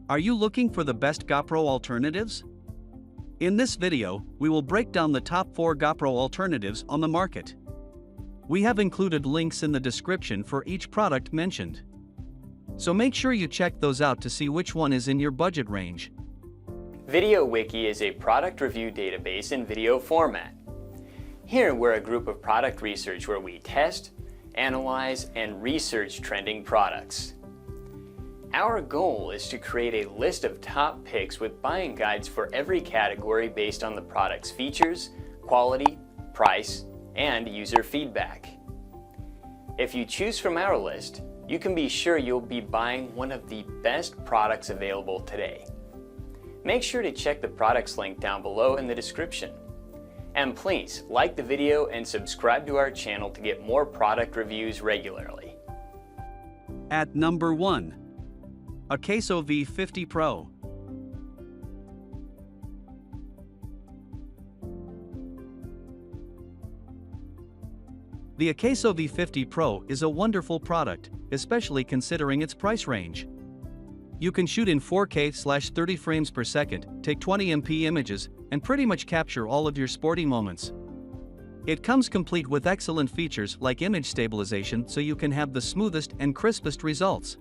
Are you looking for the best GoPro alternatives? In this video, we will break down the top 4 GoPro alternatives on the market. We have included links in the description for each product mentioned. So make sure you check those out to see which one is in your budget range. VideoWiki is a product review database in video format. Here we're a group of product research where we test, analyze, and research trending products. Our goal is to create a list of top picks with buying guides for every category based on the product's features, quality, price, and user feedback. If you choose from our list, you can be sure you'll be buying one of the best products available today. Make sure to check the products link down below in the description. And please like the video and subscribe to our channel to get more product reviews regularly. At number 1. Akaso V50 Pro. The Akaso V50 Pro is a wonderful product, especially considering its price range. You can shoot in 4K/30 frames per second, take 20MP images, and pretty much capture all of your sporty moments. It comes complete with excellent features like image stabilization so you can have the smoothest and crispest results.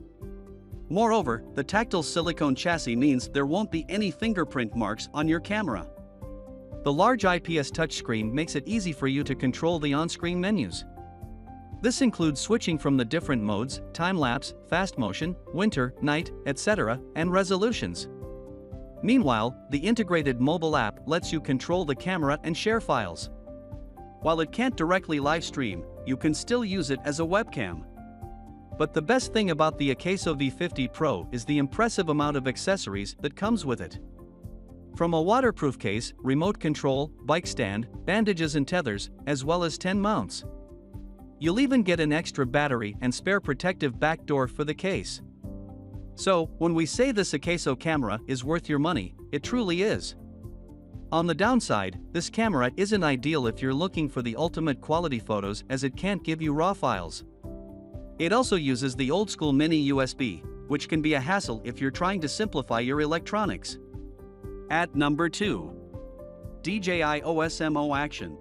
Moreover, the tactile silicone chassis means there won't be any fingerprint marks on your camera. The large IPS touchscreen makes it easy for you to control the on-screen menus. This includes switching from the different modes, time-lapse, fast motion, winter, night, etc., and resolutions. Meanwhile, the integrated mobile app lets you control the camera and share files. While it can't directly live stream, you can still use it as a webcam. But the best thing about the Akaso V50 Pro is the impressive amount of accessories that comes with it. From a waterproof case, remote control, bike stand, bandages and tethers, as well as 10 mounts. You'll even get an extra battery and spare protective back door for the case. So, when we say this Akaso camera is worth your money, it truly is. On the downside, this camera isn't ideal if you're looking for the ultimate quality photos as it can't give you RAW files. It also uses the old-school mini USB, which can be a hassle if you're trying to simplify your electronics. At number 2. DJI Osmo Action.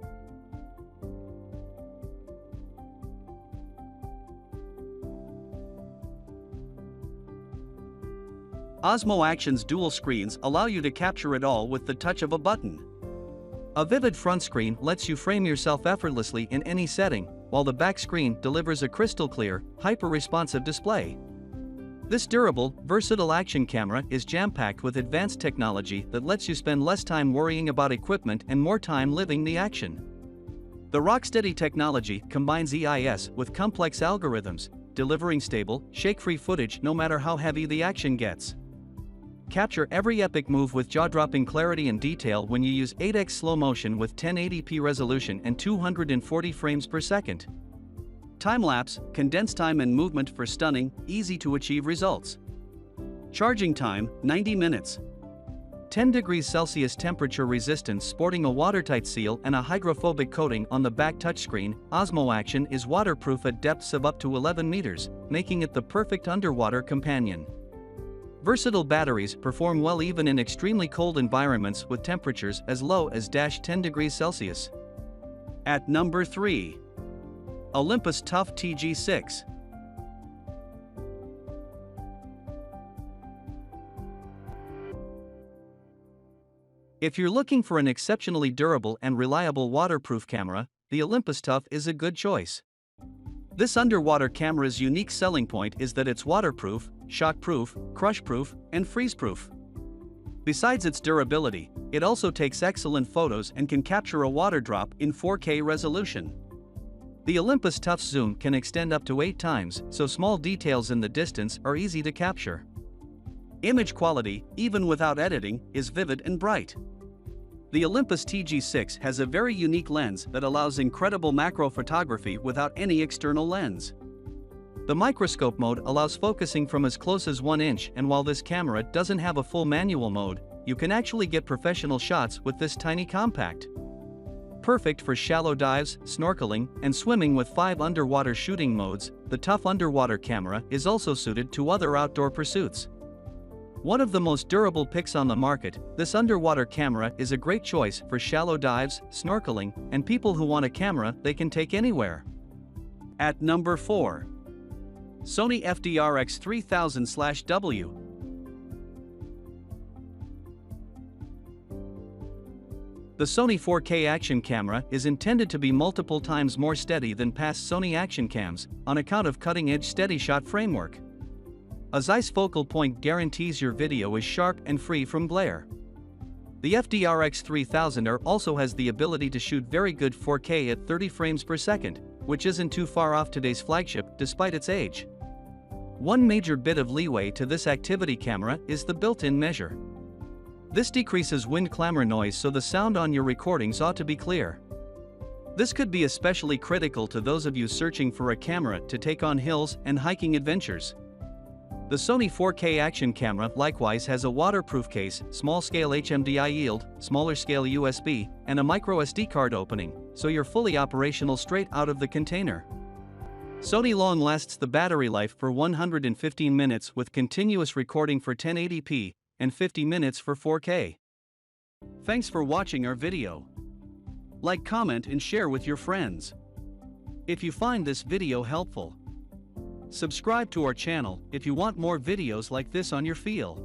Osmo Action's dual screens allow you to capture it all with the touch of a button. A vivid front screen lets you frame yourself effortlessly in any setting, while the back screen delivers a crystal-clear, hyper-responsive display. This durable, versatile action camera is jam-packed with advanced technology that lets you spend less time worrying about equipment and more time living the action. The rocksteady technology combines EIS with complex algorithms, delivering stable, shake-free footage no matter how heavy the action gets. Capture every epic move with jaw-dropping clarity and detail when you use 8x slow motion with 1080p resolution and 240 frames per second. Time-lapse, condense time and movement for stunning, easy-to-achieve results. Charging time, 90 minutes. 10 degrees Celsius temperature resistance sporting a watertight seal and a hydrophobic coating on the back touchscreen. Osmo Action is waterproof at depths of up to 11 meters, making it the perfect underwater companion. Versatile batteries perform well even in extremely cold environments with temperatures as low as -10 degrees Celsius. At number 3. Olympus Tough TG6. If you're looking for an exceptionally durable and reliable waterproof camera, the Olympus Tough is a good choice. This underwater camera's unique selling point is that it's waterproof, shockproof, crushproof, and freeze-proof. Besides its durability, it also takes excellent photos and can capture a water drop in 4K resolution. The Olympus Tough's zoom can extend up to 8 times, so small details in the distance are easy to capture. Image quality, even without editing, is vivid and bright. The Olympus TG6 has a very unique lens that allows incredible macro photography without any external lens. The microscope mode allows focusing from as close as 1 inch, and while this camera doesn't have a full manual mode, you can actually get professional shots with this tiny compact. Perfect for shallow dives, snorkeling, and swimming with 5 underwater shooting modes, the Tough underwater camera is also suited to other outdoor pursuits. One of the most durable picks on the market, this underwater camera is a great choice for shallow dives, snorkeling, and people who want a camera they can take anywhere. At number 4. Sony FDRX3000/W. The Sony 4K action camera is intended to be multiple times more steady than past Sony action cams, on account of cutting-edge steady shot framework. A Zeiss focal point guarantees your video is sharp and free from glare. The FDRX3000 also has the ability to shoot very good 4K at 30 frames per second, which isn't too far off today's flagship despite its age. One major bit of leeway to this activity camera is the built-in measure. This decreases wind clamor noise, so the sound on your recordings ought to be clear. This could be especially critical to those of you searching for a camera to take on hills and hiking adventures. The Sony 4K action camera likewise has a waterproof case, small-scale HMDI yield, smaller-scale USB, and a microSD card opening, so you're fully operational straight out of the container. Sony long lasts the battery life for 115 minutes with continuous recording for 1080p, and 50 minutes for 4K. Thanks for watching our video. Like, comment, and share with your friends. If you find this video helpful, subscribe to our channel if you want more videos like this on your feed.